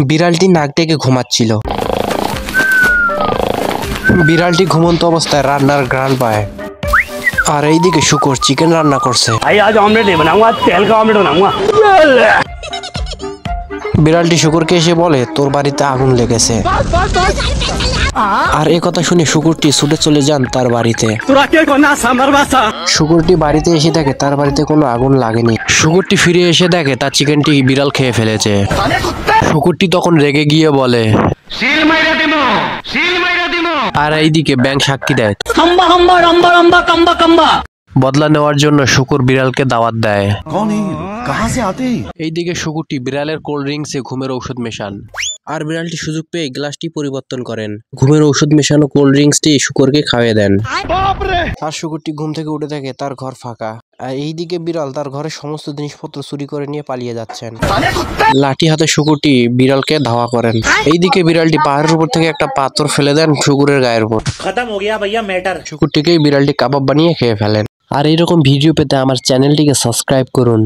বিড়ালটি নাক ডেকে ঘুমাচ্ছিল। বিড়ালটি ঘুমন্ত অবস্থায় রান্নার ঘ্রাণ পায়। আর এইদিকে শুকর চিকেন রান্না করছে। বিড়ালটি শুকরকে এসে বলে, তোর বাড়িতে আগুন লেগেছে। আর এ কথা শুনে শুকরটি ছুটে চলে যান তার বাড়িতে। শুকরটি বাড়িতে এসে দেখে তার বাড়িতে কোনো আগুন লাগেনি। শুকরটি ফিরে এসে দেখে তার চিকেনটি বিড়াল খেয়ে ফেলেছে। শুকরটি তখন রেগে গিয়ে বলে, আর এইদিকে ব্যাঙ সাক্ষী দেয়। বদলা নেওয়ার জন্য শুকর বিড়ালকে দাওয়াত দেয়। এইদিকে শুকুরটি বিড়ালের কোল্ড ড্রিঙ্কসে ঘুমের ঔষধ মেশান। আর বিড়ালটি সুযোগ পেয়ে গ্লাসটি পরিবর্তন করেন। ঘুমের ঔষধ মেশানো কোল্ড ড্রিঙ্কসটি শুকরকে খাইয়ে দেন। আর শুকুরটি ঘুম থেকে উঠে দেখে তার ঘর ফাঁকা। আর এইদিকে বিড়াল তার ঘরের সমস্ত জিনিসপত্র চুরি করে নিয়ে পালিয়ে যাচ্ছেন। লাঠি হাতে শুকুরটি বিড়ালকে ধাওয়া করেন। এইদিকে বিড়ালটি পাহাড়ের উপর থেকে একটা পাথর ফেলে দেন শুকুরের গায়ের উপর। শুকুরটিকে বিড়ালটি কাবাব বানিয়ে খেয়ে ফেলেন। আর এইরকম ভিডিও পেতে আমার চ্যানেলটিকে সাবস্ক্রাইব করুন।